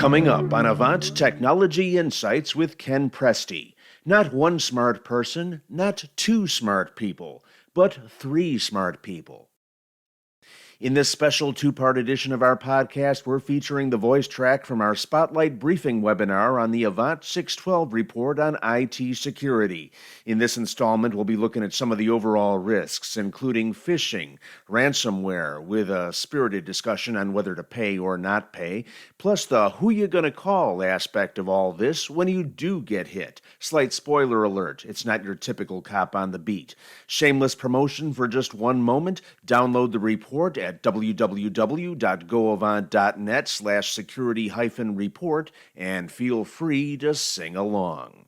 Coming up on AVANT Technology Insights with Ken Presti. Not one smart person, not two smart people, but three smart people. In this special two-part edition of our podcast, we're featuring the voice track from our Spotlight Briefing webinar on the AVANT 612 report on IT security. In this installment, we'll be looking at some of the overall risks, including phishing, ransomware, with a spirited discussion on whether to pay or not pay, plus the who you gonna call aspect of all this when you do get hit. Slight spoiler alert, it's not your typical cop on the beat. Shameless promotion for just one moment. Download the report at www.goavant.net/security-report and feel free to sing along.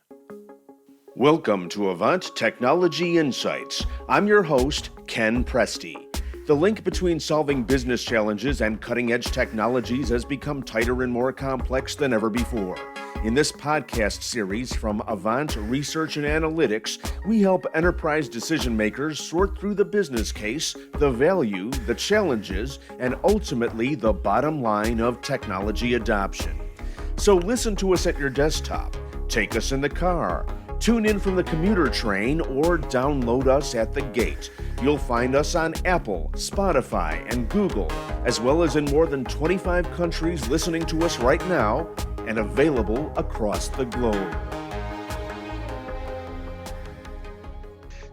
Welcome to AVANT Technology Insights. I'm your host, Ken Presti. The link between solving business challenges and cutting-edge technologies has become tighter and more complex than ever before. In this podcast series from AVANT Research and Analytics, we help enterprise decision makers sort through the business case, the value, the challenges, and ultimately the bottom line of technology adoption. So listen to us at your desktop, take us in the car, tune in from the commuter train, or download us at the gate. You'll find us on Apple, Spotify, and Google, as well as in more than 25 countries listening to us right now and available across the globe.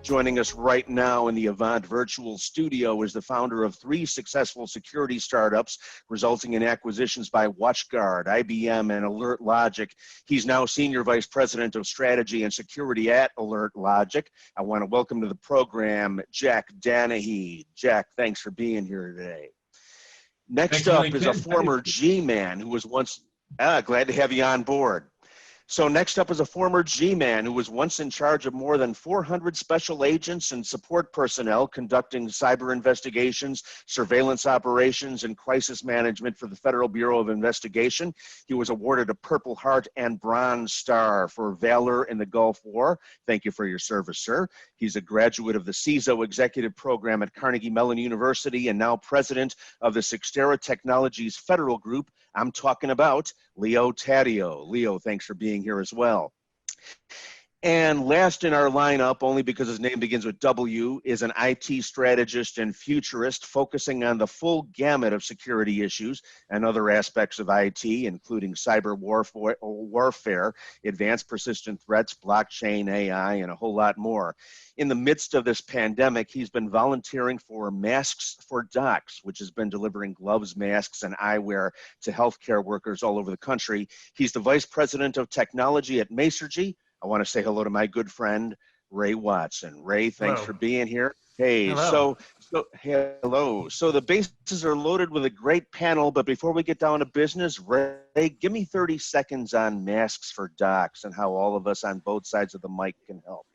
Joining us right now in the AVANT virtual studio is the founder of 3 successful security startups, resulting in acquisitions by WatchGuard, IBM, and AlertLogic. He's now Senior Vice President of Strategy and Security at AlertLogic. I want to welcome to the program Jack Danahy. Jack, thanks for being here today. Next up is a former G-man who was once, glad to have you on board. So next up is a former G-man who was once in charge of more than 400 special agents and support personnel conducting cyber investigations, surveillance operations, and crisis management for the Federal Bureau of Investigation. He was awarded a Purple Heart and Bronze Star for valor in the Gulf War. Thank you for your service, sir. He's a graduate of the CISO Executive Program at Carnegie Mellon University and now president of the Cyxtera Federal Group. I'm talking about Leo Taddeo. Leo, thanks for being here as well. And last in our lineup, only because his name begins with W, is an IT strategist and futurist focusing on the full gamut of security issues and other aspects of IT, including cyber warfare, advanced persistent threats, blockchain, AI, and a whole lot more. In the midst of this pandemic, he's been volunteering for Masks for Docs, which has been delivering gloves, masks, and eyewear to healthcare workers all over the country. He's the Vice President of Technology at Masergy. I want to say hello to my good friend, Ray Watson. Ray, thanks for being here. Hey, hello. Hello. So the bases are loaded with a great panel, but before we get down to business, Ray, give me 30 seconds on Masks for Docs and how all of us on both sides of the mic can help.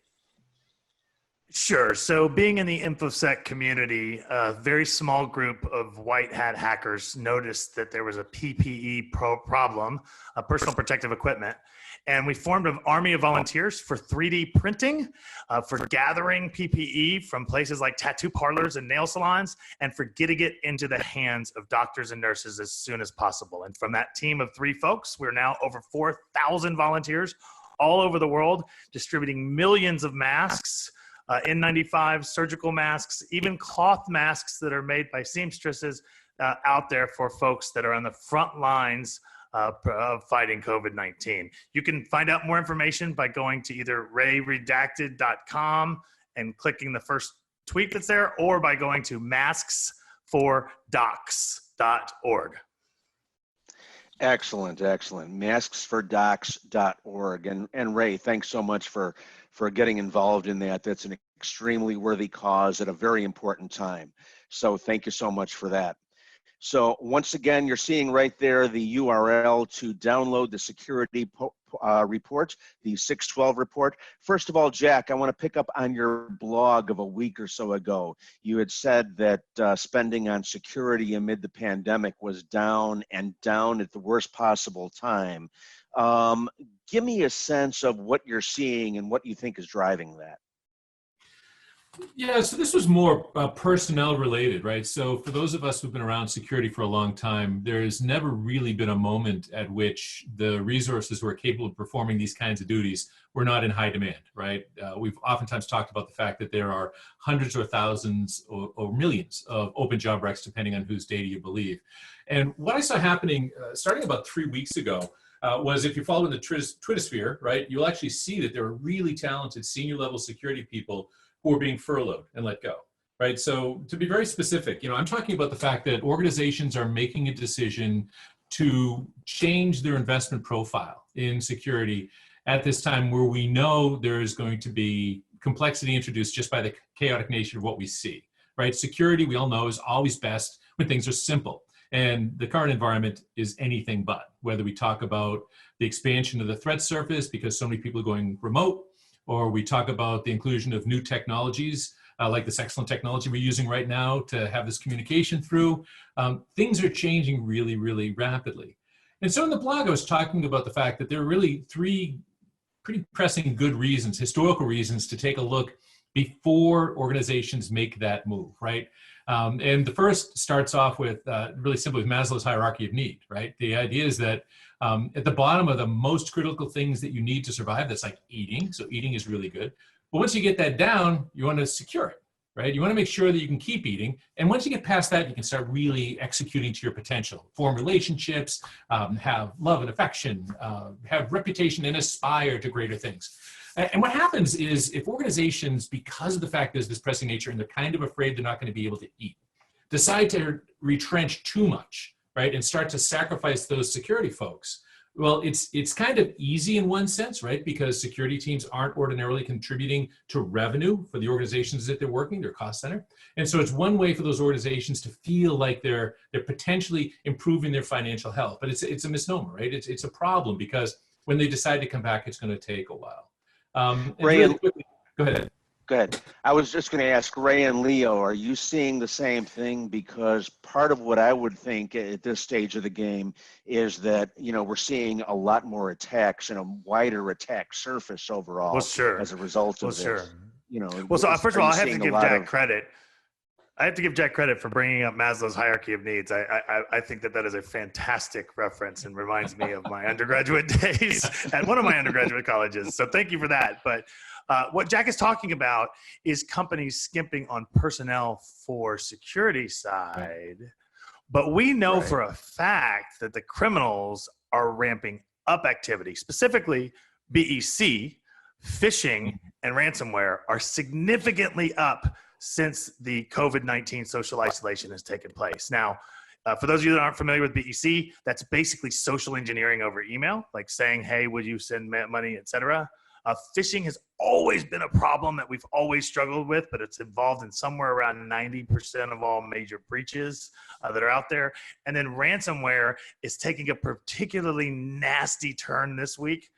Sure. So being in the InfoSec community, a very small group of white hat hackers noticed that there was a PPE problem, personal protective equipment. And we formed an army of volunteers for 3D printing, for gathering PPE from places like tattoo parlors and nail salons, and for getting it into the hands of doctors and nurses as soon as possible. And from that team of 3 folks, we're now over 4,000 volunteers all over the world, distributing millions of masks, N95, surgical masks, even cloth masks that are made by seamstresses out there for folks that are on the front lines of fighting COVID-19. You can find out more information by going to either rayredacted.com and clicking the first tweet that's there, or by going to masksfordocs.org. Excellent, excellent. Masksfordocs.org. And Ray, thanks so much for getting involved in that. That's an extremely worthy cause at a very important time. So thank you so much for that. So once again, you're seeing right there the URL to download the security report, the 612 report. First of all, Jack, I want to pick up on your blog of a week or so ago. You had said that spending on security amid the pandemic was down at the worst possible time. Give me a sense of what you're seeing and what you think is driving that. Yeah, so this was more personnel related, right? So for those of us who've been around security for a long time, there's never really been a moment at which the resources who are capable of performing these kinds of duties were not in high demand, right? We've oftentimes talked about the fact that there are hundreds or thousands or millions of open job recs, depending on whose data you believe. And what I saw happening starting about 3 weeks ago was, if you follow in the Twitter sphere, right, you'll actually see that there are really talented senior level security people who are being furloughed and let go, right? So to be very specific, I'm talking about the fact that organizations are making a decision to change their investment profile in security at this time where we know there is going to be complexity introduced just by the chaotic nature of what we see, right? Security, we all know, is always best when things are simple. And the current environment is anything but, whether we talk about the expansion of the threat surface because so many people are going remote, or we talk about the inclusion of new technologies like this excellent technology we're using right now to have this communication through. Things are changing really, really rapidly. And so in the blog, I was talking about the fact that there are really three pretty pressing good reasons, historical reasons, to take a look before organizations make that move, right? And the first starts off with really simply with Maslow's hierarchy of need, right? The idea is that at the bottom of the most critical things that you need to survive, that's like eating. So eating is really good. But once you get that down, you want to secure it, right? You want to make sure that you can keep eating. And once you get past that, you can start really executing to your potential, form relationships, have love and affection, have reputation, and aspire to greater things. And what happens is, if organizations, because of the fact there's this pressing nature and they're kind of afraid they're not going to be able to eat, decide to retrench too much, right, and start to sacrifice those security folks, well, it's kind of easy in one sense, right, because security teams aren't ordinarily contributing to revenue for the organizations that they're working, their cost center. And so it's one way for those organizations to feel like they're potentially improving their financial health. But it's a misnomer, right? It's a problem, because when they decide to come back, it's going to take a while. Ray, really quickly, go ahead. Go ahead. I was just going to ask Ray and Leo, are you seeing the same thing? Because part of what I would think at this stage of the game is that, we're seeing a lot more attacks and a wider attack surface overall. Well, sure. As a result of well, this. Sure. Well, so first of all, I have to give Jack credit. I have to give Jack credit for bringing up Maslow's hierarchy of needs. I think that is a fantastic reference and reminds me of my undergraduate days at one of my undergraduate colleges. So thank you for that. But what Jack is talking about is companies skimping on personnel for security side. But we know for a fact that the criminals are ramping up activity, specifically BEC, phishing, and ransomware are significantly up since the COVID-19 social isolation has taken place. Now, for those of you that aren't familiar with BEC, that's basically social engineering over email, like saying, hey, would you send money, etc. Phishing has always been a problem that we've always struggled with, but it's involved in somewhere around 90% of all major breaches that are out there. And then ransomware is taking a particularly nasty turn this week,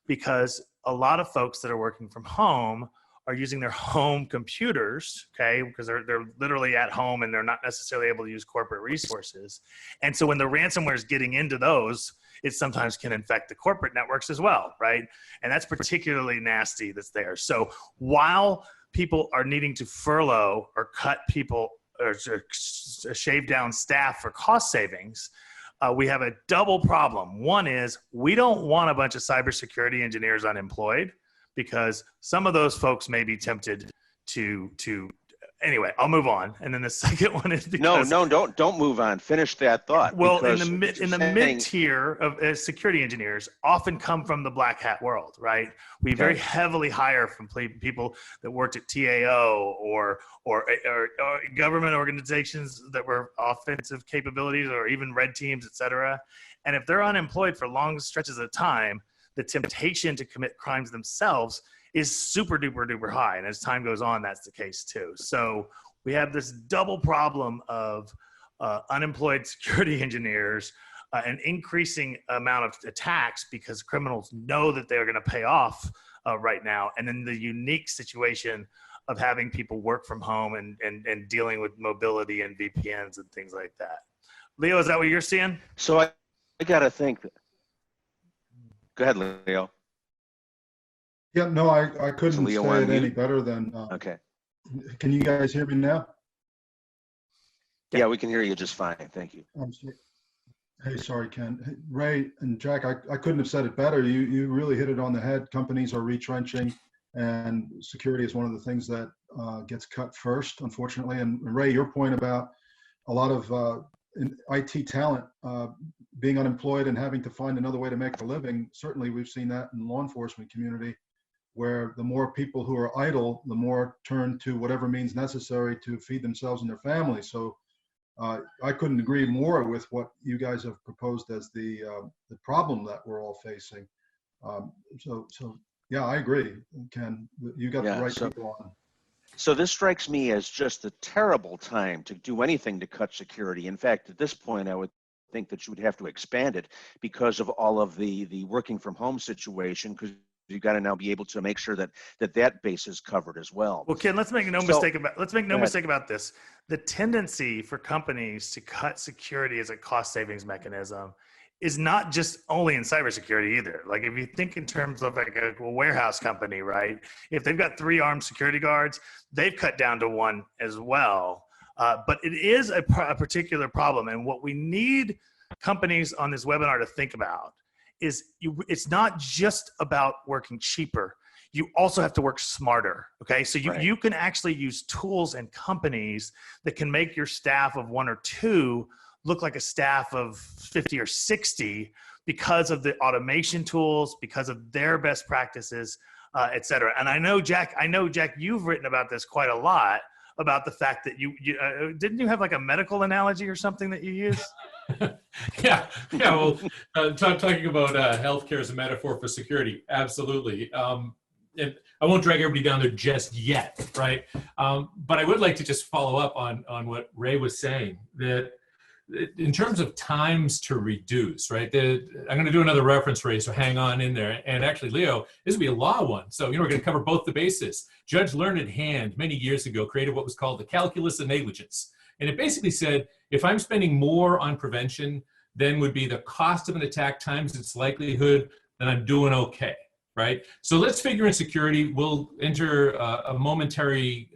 because a lot of folks that are working from home are using their home computers, okay, because they're literally at home and they're not necessarily able to use corporate resources. And so when the ransomware is getting into those, it sometimes can infect the corporate networks as well, right? And that's particularly nasty that's there. So while people are needing to furlough or cut people or shave down staff for cost savings, we have a double problem. One is, we don't want a bunch of cybersecurity engineers unemployed, because some of those folks may be tempted to anyway, I'll move on. And then the second one is because don't move on. Finish that thought. Well, in the mid tier of security engineers often come from the black hat world, right? We very heavily hire from people that worked at TAO or government organizations that were offensive capabilities, or even red teams, et cetera. And if they're unemployed for long stretches of time, the temptation to commit crimes themselves is super duper duper high. And as time goes on, that's the case too. So we have this double problem of unemployed security engineers, an increasing amount of attacks because criminals know that they're going to pay off right now. And then the unique situation of having people work from home and dealing with mobility and VPNs and things like that. Leo, is that what you're seeing? So I got to think. Go ahead, Leo. Yeah, no, I couldn't say it any better than okay. Can you guys hear me now? Yeah, we can hear you just fine. Thank you. I'm sorry. Hey, sorry, Ken. Hey, Ray and Jack, I couldn't have said it better. You really hit it on the head. Companies are retrenching, and security is one of the things that gets cut first, unfortunately. And Ray, your point about a lot of IT talent being unemployed and having to find another way to make a living, certainly we've seen that in the law enforcement community, where the more people who are idle, the more turn to whatever means necessary to feed themselves and their families. So I couldn't agree more with what you guys have proposed as the problem that we're all facing. So yeah, I agree, Ken. You got the right people on. So this strikes me as just a terrible time to do anything to cut security. In fact, at this point, I would think that you would have to expand it because of all of the working from home situation, because you've got to now be able to make sure that that base is covered as well. Well, Ken, let's make no mistake about this. The tendency for companies to cut security as a cost savings mechanism is not just only in cybersecurity either. Like if you think in terms of like a warehouse company, right? If they've got 3 armed security guards, they've cut down to 1 as well. But it is a particular problem. And what we need companies on this webinar to think about is it's not just about working cheaper. You also have to work smarter, okay? So you can actually use tools and companies that can make your staff of 1 or 2 look like a staff of 50 or 60 because of the automation tools, because of their best practices, et cetera. And I know, Jack, you've written about this quite a lot, about the fact that you didn't you have like a medical analogy or something that you use? Yeah. Well, talking about healthcare as a metaphor for security, absolutely. And I won't drag everybody down there just yet, right? But I would like to just follow up on what Ray was saying, that in terms of times to reduce, right? I'm going to do another reference, Ray, so hang on in there. And actually, Leo, this will be a law one. So, we're going to cover both the bases. Judge Learned Hand, many years ago, created what was called the calculus of negligence. And it basically said, if I'm spending more on prevention than would be the cost of an attack times its likelihood, then I'm doing okay, right? So let's figure in security, we'll enter a momentary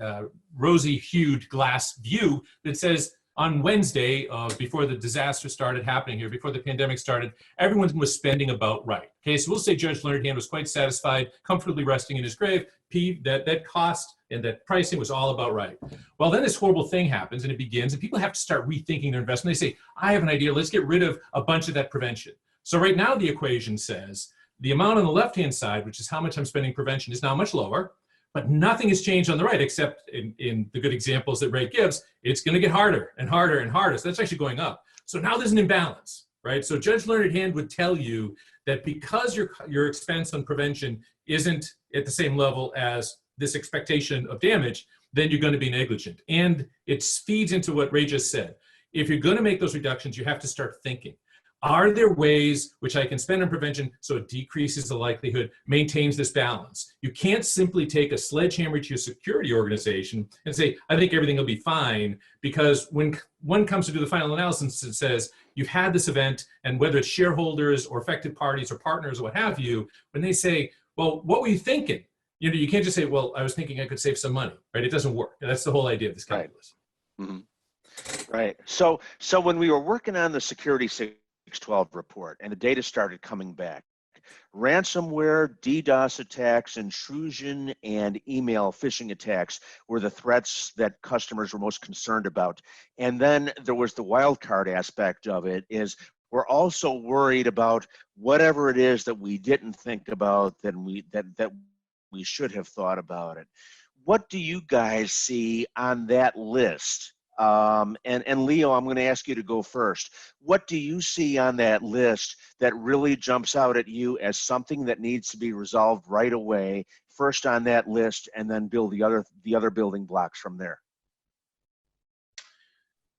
rosy-hued glass view that says, on Wednesday, before the disaster started happening here, before the pandemic started, everyone was spending about right. Okay, so we'll say Judge Learned Hand was quite satisfied, comfortably resting in his grave. That cost and that pricing was all about right. Well, then this horrible thing happens and it begins, and people have to start rethinking their investment. They say, I have an idea, let's get rid of a bunch of that prevention. So right now the equation says the amount on the left-hand side, which is how much I'm spending prevention, is now much lower. But nothing has changed on the right, except in the good examples that Ray gives, it's going to get harder and harder and harder. So that's actually going up. So now there's an imbalance, right? So Judge Learned Hand would tell you that because your expense on prevention isn't at the same level as this expectation of damage, then you're going to be negligent. And it feeds into what Ray just said. If you're going to make those reductions, you have to start thinking. Are there ways which I can spend on prevention so it decreases the likelihood, maintains this balance? You can't simply take a sledgehammer to your security organization and say, I think everything will be fine, because when one comes to do the final analysis, it says, you've had this event, and whether it's shareholders or affected parties or partners or what have you, when they say, well, what were you thinking? You can't just say, well, I was thinking I could save some money, right? It doesn't work. That's the whole idea of this calculus. Right. Mm-hmm. Right. So when we were working on the security 612 report and the data started coming back, ransomware, DDoS attacks, intrusion, and email phishing attacks were the threats that customers were most concerned about. And then there was the wild card aspect of it, is we're also worried about whatever it is that we didn't think about that we should have thought about it. What do you guys see on that list? And Leo, I'm going to ask you to go first. What do you see on that list that really jumps out at you as something that needs to be resolved right away, first on that list, and then build the other building blocks from there?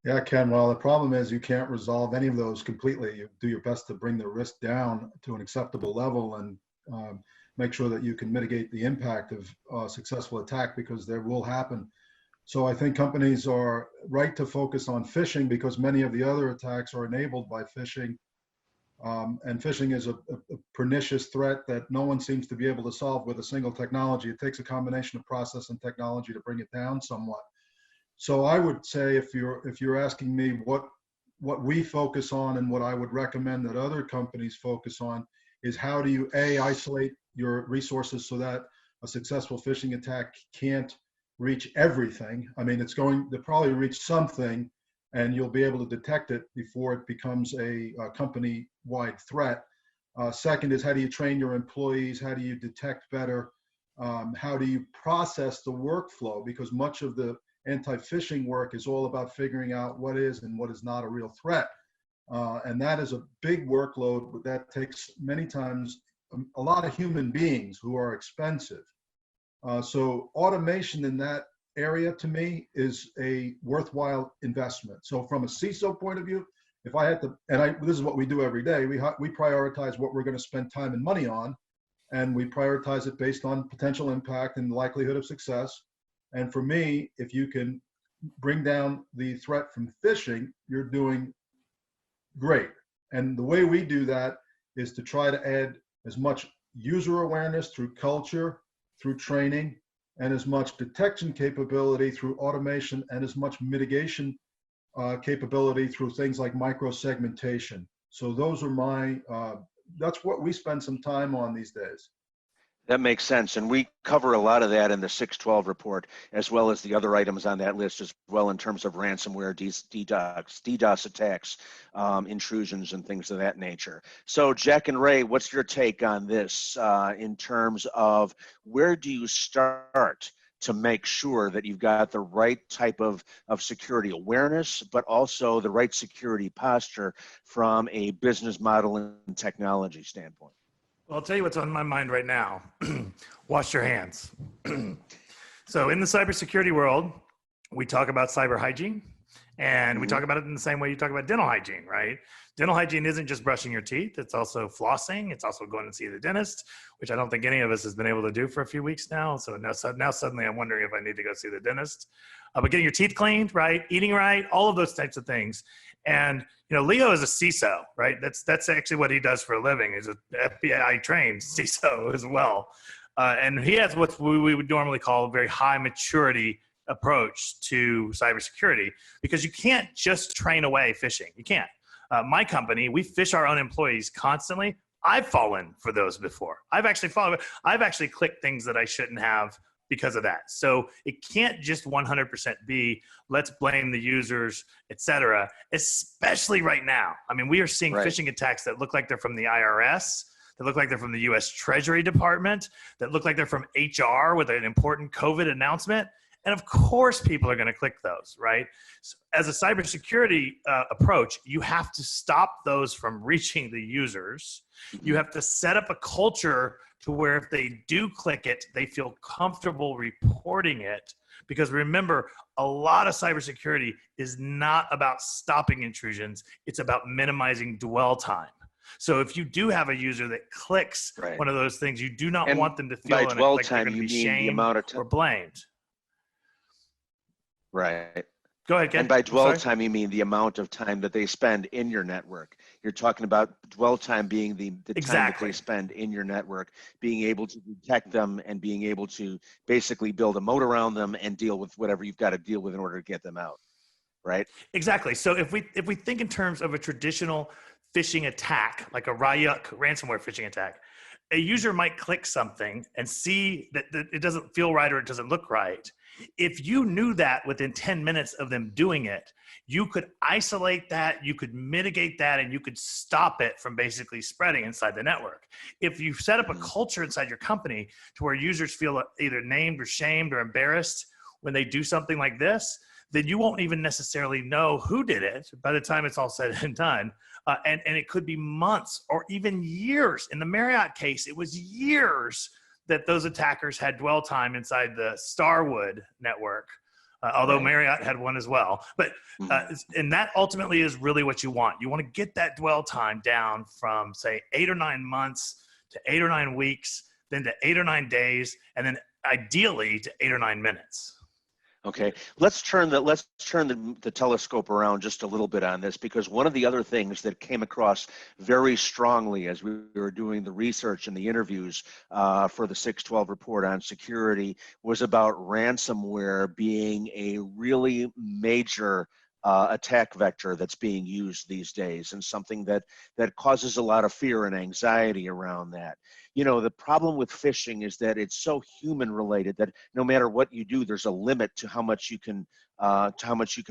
Yeah, Ken, well, the problem is you can't resolve any of those completely. You do your best to bring the risk down to an acceptable level and make sure that you can mitigate the impact of a successful attack, because there will happen. So I think companies are right to focus on phishing, because many of the other attacks are enabled by phishing. And phishing is a pernicious threat that no one seems to be able to solve with a single technology. It takes a combination of process and technology to bring it down somewhat. So I would say, if you're asking me what we focus on and what I would recommend that other companies focus on, is how do you isolate your resources so that a successful phishing attack can't reach everything. I mean, they'll probably reach something, and you'll be able to detect it before it becomes a company-wide threat. Second is, how do you train your employees? How do you detect better? How do you process the workflow? Because much of the anti-phishing work is all about figuring out what is and what is not a real threat. And that is a big workload that takes many times a lot of human beings who are expensive. So automation in that area, to me, is a worthwhile investment. So from a CISO point of view, if I had to, this is what we do every day, we prioritize what we're going to spend time and money on, and we prioritize it based on potential impact and likelihood of success. And for me, if you can bring down the threat from phishing, you're doing great. And the way we do that is to try to add as much user awareness through culture, through training, and as much detection capability through automation, and as much mitigation capability through things like micro-segmentation. So those are that's what we spend some time on these days. That makes sense. And we cover a lot of that in the 612 report, as well as the other items on that list as well, in terms of ransomware, DDoS attacks, intrusions, and things of that nature. So Jack and Ray, what's your take on this in terms of where do you start to make sure that you've got the right type of security awareness, but also the right security posture from a business model and technology standpoint? Well, I'll tell you what's on my mind right now. Wash your hands. So in the cybersecurity world, we talk about cyber hygiene, and we talk about it in the same way you talk about dental hygiene, right? Dental hygiene isn't just brushing your teeth. It's also flossing. It's also going to see the dentist, which I don't think any of us has been able to do for a few weeks now. So now suddenly I'm wondering if I need to go see the dentist. But getting your teeth cleaned, right? Eating right, all of those types of things. And Leo is a CISO, right? That's actually what he does for a living. He's an FBI trained CISO as well. And he has what we would normally call a very high maturity approach to cybersecurity, because you can't just train away phishing. You can't. My company, we phish our own employees constantly. I've fallen for those before. I've actually clicked things that I shouldn't have because of that. So it can't just 100% be, let's blame the users, et cetera, especially right now. I mean, we are seeing phishing attacks that look like they're from the IRS, that look like they're from the US Treasury Department, that look like they're from HR with an important COVID announcement. And of course, people are going to click those, right? So as a cybersecurity approach, you have to stop those from reaching the users. You have to set up a culture to where if they do click it, they feel comfortable reporting it. Because remember, a lot of cybersecurity is not about stopping intrusions. It's about minimizing dwell time. So if you do have a user that clicks one of those things, you do not want them to feel like they're going to be shamed or blamed. Right. Go ahead, Ken. And by dwell time, you mean the amount of time that they spend in your network. You're talking about dwell time being the time that they spend in your network, being able to detect them and being able to basically build a moat around them and deal with whatever you've got to deal with in order to get them out, right? Exactly. So if we think in terms of a traditional phishing attack, like a Ryuk ransomware phishing attack, a user might click something and see that it doesn't feel right or it doesn't look right. If you knew that within 10 minutes of them doing it, you could isolate that, you could mitigate that, and you could stop it from basically spreading inside the network. If you set up a culture inside your company to where users feel either named or shamed or embarrassed when they do something like this, then you won't even necessarily know who did it by the time it's all said and done. And it could be months or even years. In the Marriott case, it was years that those attackers had dwell time inside the Starwood network, although Marriott had one as well. But and that ultimately is really what you want. You want to get that dwell time down from, say, 8 or 9 months to 8 or 9 weeks, then to 8 or 9 days, and then ideally to 8 or 9 minutes. Okay, let's turn the telescope around just a little bit on this, because one of the other things that came across very strongly as we were doing the research and the interviews for the 612 report on security was about ransomware being a really major attack vector that's being used these days, and something that causes a lot of fear and anxiety around that. You know, the problem with phishing is that it's so human related that no matter what you do, there's a limit to how much you can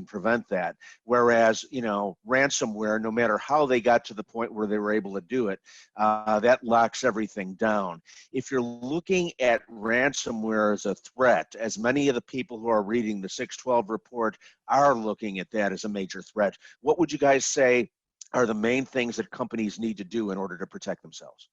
prevent that. Whereas, you know, ransomware, no matter how they got to the point where they were able to do it, that locks everything down. If you're looking at ransomware as a threat, as many of the people who are reading the 612 report are looking at that as a major threat, what would you guys say are the main things that companies need to do in order to protect themselves?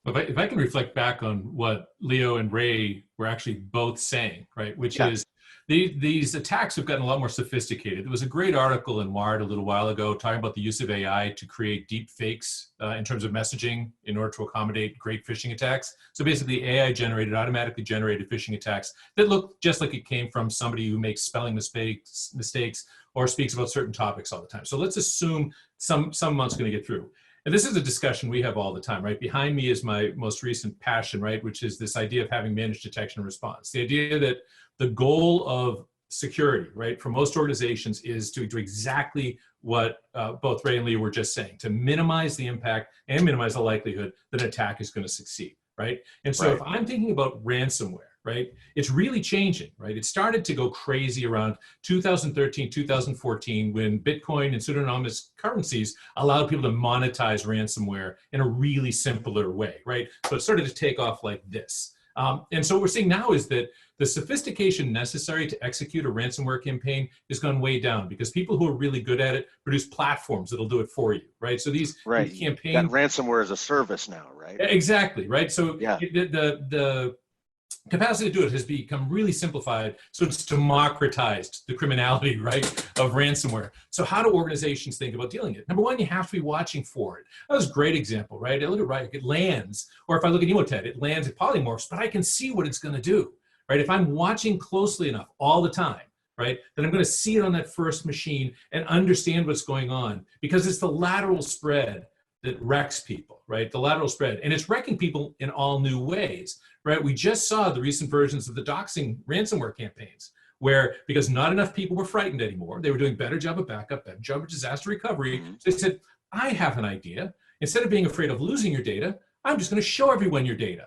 If I can reflect back on what Leo and Ray were actually both saying, right, which Yeah. is these attacks have gotten a lot more sophisticated. There was a great article in Wired a little while ago talking about the use of AI to create deep fakes in terms of messaging in order to accommodate great phishing attacks. So basically AI automatically generated phishing attacks that look just like it came from somebody who makes spelling mistakes or speaks about certain topics all the time. So let's assume someone's going to get through. And this is a discussion we have all the time, right? Behind me is my most recent passion, right? Which is this idea of having managed detection and response. The idea that the goal of security, right, for most organizations is to do exactly what both Ray and Lee were just saying, to minimize the impact and minimize the likelihood that an attack is going to succeed, right? And so if I'm thinking about ransomware, right, it's really changing, right? It started to go crazy around 2013, 2014, when Bitcoin and pseudonymous currencies allowed people to monetize ransomware in a really simpler way, right? So it started to take off like this. And so what we're seeing now is that the sophistication necessary to execute a ransomware campaign has gone way down, because people who are really good at it produce platforms that'll do it for you, right? So these campaigns, that ransomware is a service now, right? Exactly, right? So yeah. The capacity to do it has become really simplified, so it's democratized the criminality, right, of ransomware. So how do organizations think about dealing with it? Number one, you have to be watching for it. That was a great example, right? I look at it lands, or if I look at Emotet, it lands at polymorphs, but I can see what it's going to do, right? If I'm watching closely enough all the time, right, then I'm going to see it on that first machine and understand what's going on, because it's the lateral spread that wrecks people, right? The lateral spread, and it's wrecking people in all new ways, right? We just saw the recent versions of the doxing ransomware campaigns, where because not enough people were frightened anymore, they were doing better job of backup, better job of disaster recovery. So they said, I have an idea. Instead of being afraid of losing your data, I'm just going to show everyone your data,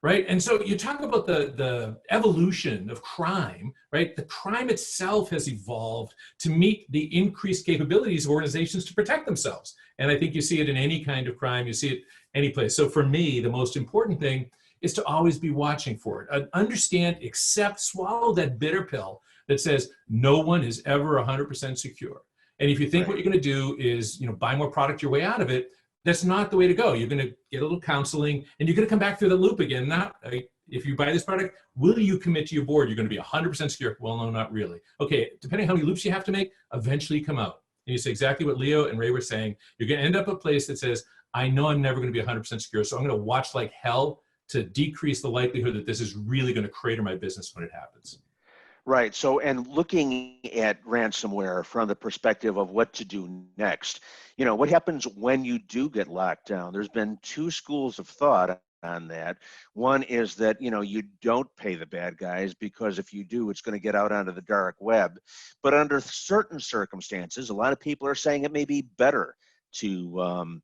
right? And so you talk about the evolution of crime, right? The crime itself has evolved to meet the increased capabilities of organizations to protect themselves. And I think you see it in any kind of crime, you see it any place. So for me, the most important thing is to always be watching for it. Understand, accept, swallow that bitter pill that says no one is ever 100% secure. And if you think what you're going to do is, buy more product your way out of it, that's not the way to go. You're going to get a little counseling, and you're going to come back through the loop again. Not if you buy this product, will you commit to your board? You're going to be 100% secure. Well, no, not really. Okay, depending on how many loops you have to make, eventually you come out. And you say exactly what Leo and Ray were saying. You're going to end up at a place that says, I know I'm never going to be 100% secure, so I'm going to watch like hell to decrease the likelihood that this is really going to crater my business when it happens. Right. So, and looking at ransomware from the perspective of what to do next, what happens when you do get locked down? There's been two schools of thought on that. One is that, you don't pay the bad guys, because if you do, it's going to get out onto the dark web. But under certain circumstances, a lot of people are saying it may be better to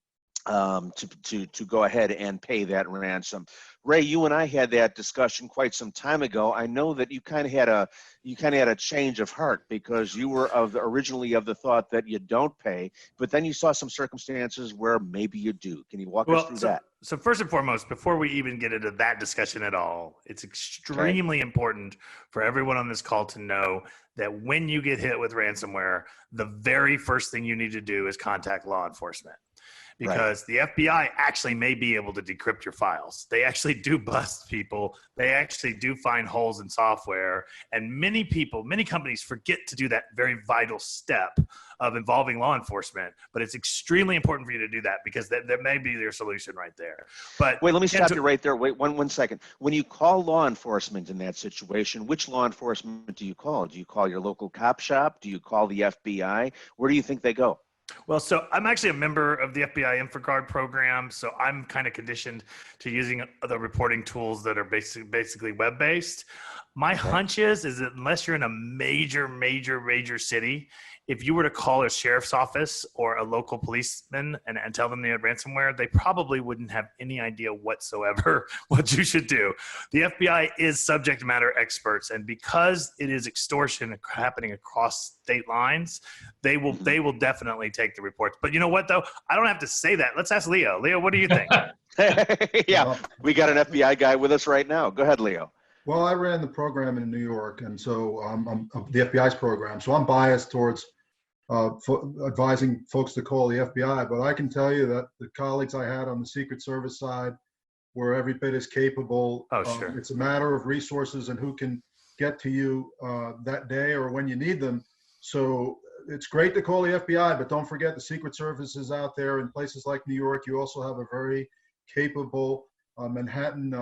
go ahead and pay that ransom. Ray, you and I had that discussion quite some time ago. I know that you kind of had a change of heart, because you were originally of the thought that you don't pay, but then you saw some circumstances where maybe you do. Can you walk us through that? So first and foremost, before we even get into that discussion at all, it's extremely important for everyone on this call to know that when you get hit with ransomware, the very first thing you need to do is contact law enforcement. because the FBI actually may be able to decrypt your files. They actually do bust people. They actually do find holes in software. And many people, many companies forget to do that very vital step of involving law enforcement. But it's extremely important for you to do that because that may be your solution right there. But wait, let me stop you right there. Wait one second. When you call law enforcement in that situation, which law enforcement do you call? Do you call your local cop shop? Do you call the FBI? Where do you think they go? Well, so I'm actually a member of the FBI InfraGuard program, so I'm kind of conditioned to using the reporting tools that are basically web-based. My hunch is that unless you're in a major city, if you were to call a sheriff's office or a local policeman and tell them they had ransomware, they probably wouldn't have any idea whatsoever what you should do. The FBI is subject matter experts, and because it is extortion happening across state lines, they will definitely take the reports. But you know what, though? I don't have to say that. Let's ask Leo. Leo, what do you think? Yeah, we got an FBI guy with us right now. Go ahead, Leo. Well, I ran the program in New York, and so I'm the FBI's program. So I'm biased towards advising folks to call the FBI. But I can tell you that the colleagues I had on the Secret Service side were every bit as capable. Oh, sure. It's a matter of resources and who can get to you that day or when you need them. So it's great to call the FBI, but don't forget the Secret Service is out there in places like New York. You also have a very capable Manhattan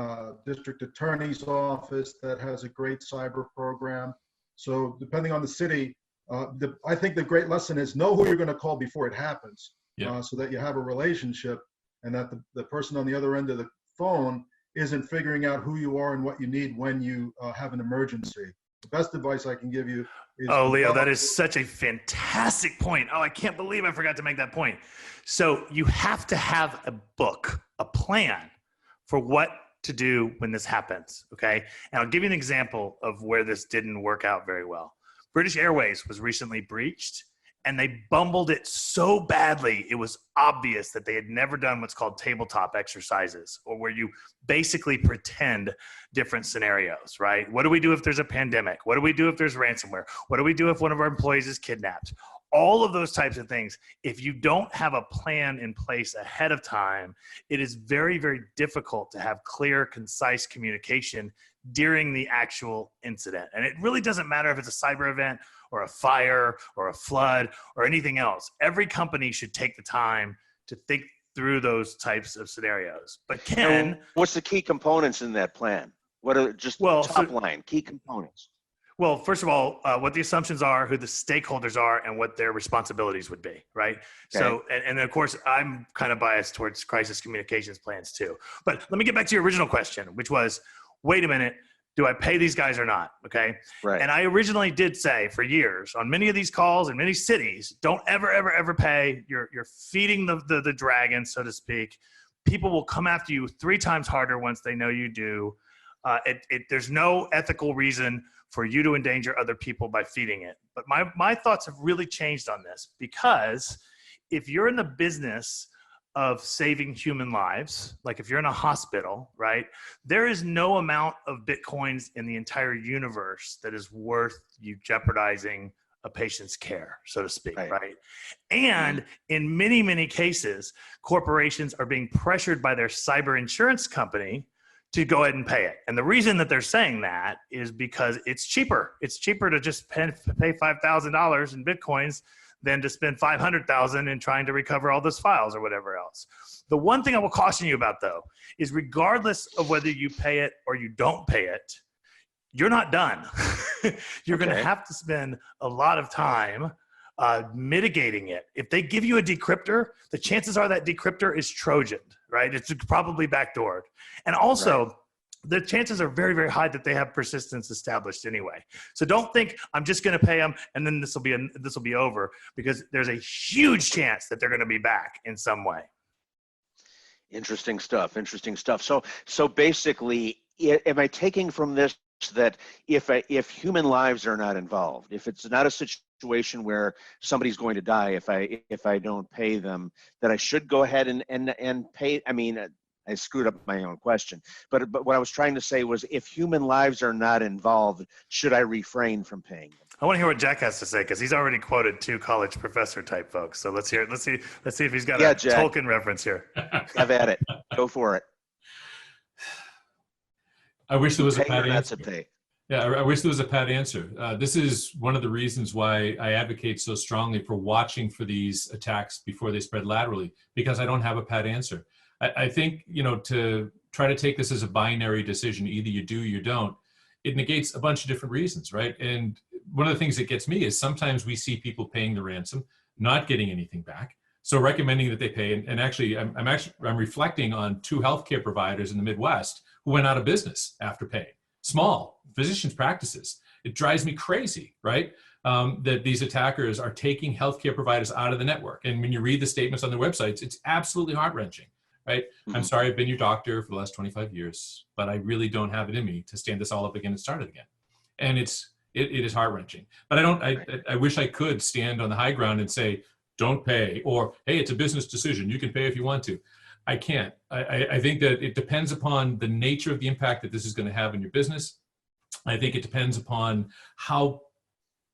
District Attorney's Office that has a great cyber program. So depending on the city, I think the great lesson is know who you're going to call before it happens, so that you have a relationship and that the person on the other end of the phone isn't figuring out who you are and what you need when you have an emergency. The best advice I can give you is— Oh, Leo, that is such a fantastic point. Oh, I can't believe I forgot to make that point. So you have to have a book, a plan for what to do when this happens, okay? And I'll give you an example of where this didn't work out very well. British Airways was recently breached, and they bumbled it so badly, it was obvious that they had never done what's called tabletop exercises, or where you basically pretend different scenarios, right? What do we do if there's a pandemic? What do we do if there's ransomware? What do we do if one of our employees is kidnapped? All of those types of things, if you don't have a plan in place ahead of time, it is very, very difficult to have clear, concise communication during the actual incident. And it really doesn't matter if it's a cyber event or a fire or a flood or anything else. Every company should take the time to think through those types of scenarios. But Ken— what's the key components in that plan? What are just top line, key components? Well, first of all, what the assumptions are, who the stakeholders are, and what their responsibilities would be, right? Okay. So, and of course, I'm kind of biased towards crisis communications plans too. But let me get back to your original question, which was, wait a minute, do I pay these guys or not? Okay. Right. And I originally did say for years on many of these calls in many cities, don't ever pay. You're feeding the dragon, so to speak. People will come after you 3 times harder once they know you do. There's no ethical reason for you to endanger other people by feeding it. But my thoughts have really changed on this, because if you're in the business of saving human lives, like if you're in a hospital, right, there is no amount of Bitcoins in the entire universe that is worth you jeopardizing a patient's care, so to speak, right? And in many cases, corporations are being pressured by their cyber insurance company to go ahead and pay it. And the reason that they're saying that is because it's cheaper. It's cheaper to just pay $5,000 in Bitcoins than to spend $500,000 in trying to recover all those files or whatever else. The one thing I will caution you about, though, is regardless of whether you pay it or you don't pay it, you're not done. You're going to have to spend a lot of time mitigating it. If they give you a decryptor, the chances are that decryptor is Trojan, right? It's probably backdoored. And also, the chances are very, very high that they have persistence established anyway. So don't think I'm just going to pay them and then this will be over, because there's a huge chance that they're going to be back in some way. Interesting stuff. So basically, am I taking from this that if human lives are not involved, if it's not a situation where somebody's going to die if I don't pay them, that I should go ahead and pay? I mean, I screwed up my own question, but what I was trying to say was, if human lives are not involved, should I refrain from paying them? I want to hear what Jack has to say because he's already quoted 2 college professor type folks. So let's hear it. Let's see if he's got a Jack. Tolkien reference here. Have at it. Go for it. I wish there was a Pay or pat not answer. to pay. Yeah, I wish there was a pat answer. This is one of the reasons why I advocate so strongly for watching for these attacks before they spread laterally, because I don't have a pat answer. I think, to try to take this as a binary decision, either you do or you don't, it negates a bunch of different reasons, right? And one of the things that gets me is sometimes we see people paying the ransom, not getting anything back. So recommending that they pay, and actually, I'm reflecting on 2 healthcare providers in the Midwest who went out of business after paying. Small physicians' practices. It drives me crazy, right? That these attackers are taking healthcare providers out of the network. And when you read the statements on their websites, it's absolutely heart-wrenching, right? Mm-hmm. I'm sorry, I've been your doctor for the last 25 years, but I really don't have it in me to stand this all up again and start it again. And it is heart-wrenching. But I wish I could stand on the high ground and say, don't pay, or, hey, it's a business decision. You can pay if you want to. I can't. I think that it depends upon the nature of the impact that this is going to have in your business. I think it depends upon how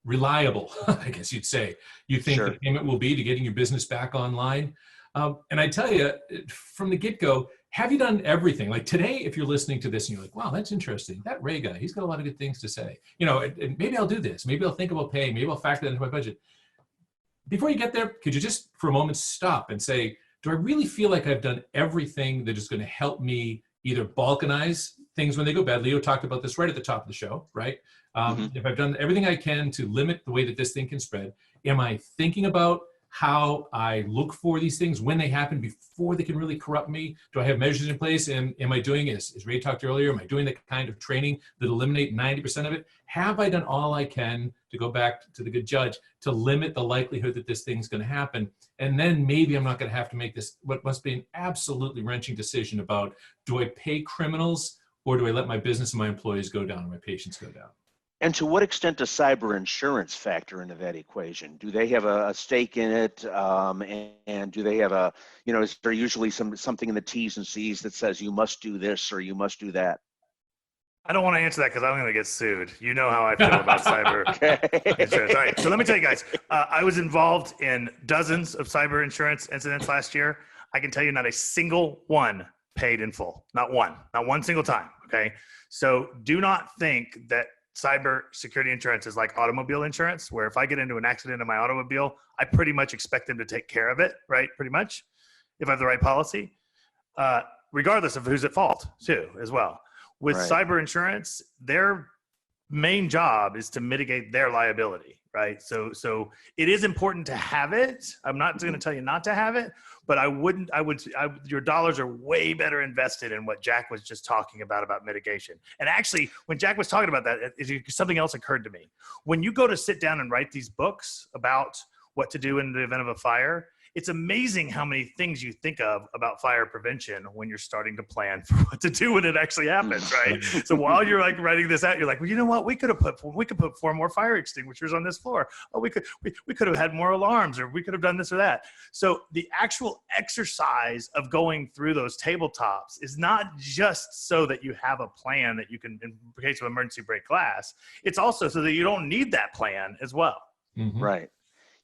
reliable, I guess you'd say, you think the payment will be to getting your business back online. And I tell you, from the get-go, have you done everything? Like today, if you're listening to this and you're like, wow, that's interesting. That Ray guy, he's got a lot of good things to say. And maybe I'll do this. Maybe I'll think about paying. Maybe I'll factor that into my budget. Before you get there, could you just for a moment stop and say, do I really feel like I've done everything that is going to help me either balkanize things when they go bad? Leo talked about this right at the top of the show, right? If I've done everything I can to limit the way that this thing can spread, am I thinking about how I look for these things when they happen before they can really corrupt me? Do I have measures in place? And am I doing, as Ray talked earlier, am I doing the kind of training that eliminate 90% of it? Have I done all I can, to go back to the good judge, to limit the likelihood that this thing's going to happen? And then maybe I'm not going to have to make this, what must be an absolutely wrenching decision about, do I pay criminals or do I let my business and my employees go down and my patients go down? And to what extent does cyber insurance factor into that equation? Do they have a stake in it? And do they have is there usually something in the T's and C's that says you must do this or you must do that? I don't want to answer that because I'm going to get sued. You know how I feel about cyber insurance. All right, so let me tell you guys, I was involved in dozens of cyber insurance incidents last year. I can tell you not a single one paid in full. Not one single time, okay? So do not think that cyber security insurance is like automobile insurance, where if I get into an accident in my automobile, I pretty much expect them to take care of it, right? Pretty much, if I have the right policy, regardless of who's at fault too, as well. With cyber insurance, their main job is to mitigate their liability, right? So it is important to have it. I'm not going to tell you not to have it, but your dollars are way better invested in what Jack was just talking about mitigation. And actually, when Jack was talking about that, something else occurred to me. When you go to sit down and write these books about what to do in the event of a fire, it's amazing how many things you think of about fire prevention when you're starting to plan for what to do when it actually happens, right? So while you're like writing this out, you're like, well, you know what? We could put 4 more fire extinguishers on this floor. Oh, we could have had more alarms, or we could have done this or that. So the actual exercise of going through those tabletops is not just so that you have a plan that you can, in case of emergency, break glass. It's also so that you don't need that plan as well. Mm-hmm. Right.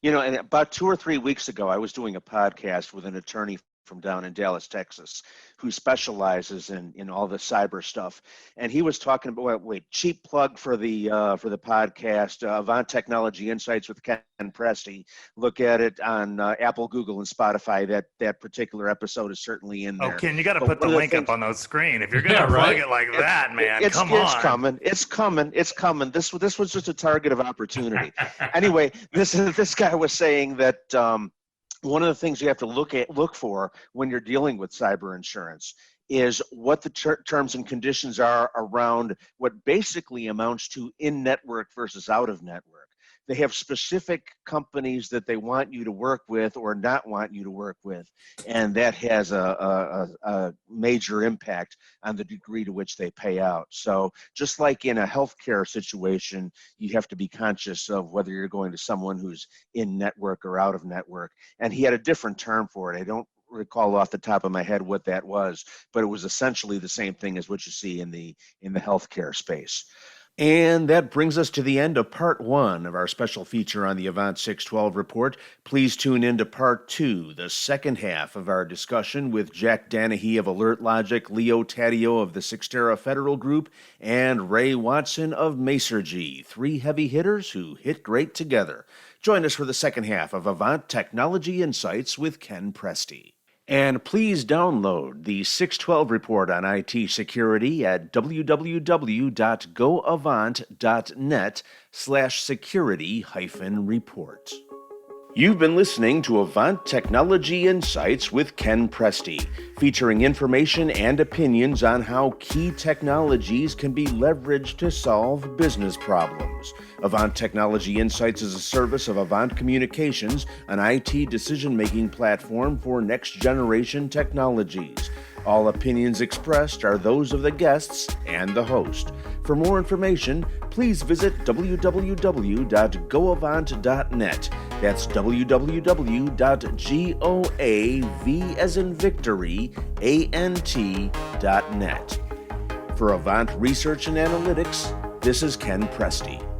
And about 2 or 3 weeks ago, I was doing a podcast with an attorney from down in Dallas, Texas, who specializes in all the cyber stuff. And he was talking about, cheap plug for the podcast, AVANT Technology Insights with Ken Presti. Look at it on Apple, Google, and Spotify. That particular episode is certainly in there. Oh, Ken, you got to put the link up on the screen. If you're going to plug it like that, man, come on. It's coming. This was just a target of opportunity. Anyway, this guy was saying that one of the things you have to look for when you're dealing with cyber insurance is what the terms and conditions are around what basically amounts to in-network versus out-of-network. They have specific companies that they want you to work with or not want you to work with, and that has a major impact on the degree to which they pay out. So just like in a healthcare situation, you have to be conscious of whether you're going to someone who's in network or out of network. And he had a different term for it. I don't recall off the top of my head what that was, but it was essentially the same thing as what you see in the healthcare space. And that brings us to the end of part 1 of our special feature on the AVANT 612 report. Please tune in to part 2, the second half of our discussion with Jack Danahy of AlertLogic, Leo Taddeo of the Cyxtera Federal Group, and Ray Watson of Masergy, 3 heavy hitters who hit great together. Join us for the second half of AVANT Technology Insights with Ken Presti. And please download the 612 report on IT security at www.goavant.net/security-report. You've been listening to AVANT Technology Insights with Ken Presti, featuring information and opinions on how key technologies can be leveraged to solve business problems. AVANT Technology Insights is a service of AVANT Communications, an IT decision-making platform for next-generation technologies. All opinions expressed are those of the guests and the host. For more information, please visit www.goavant.net. That's www.goavant.net. For AVANT Research and Analytics, this is Ken Presti.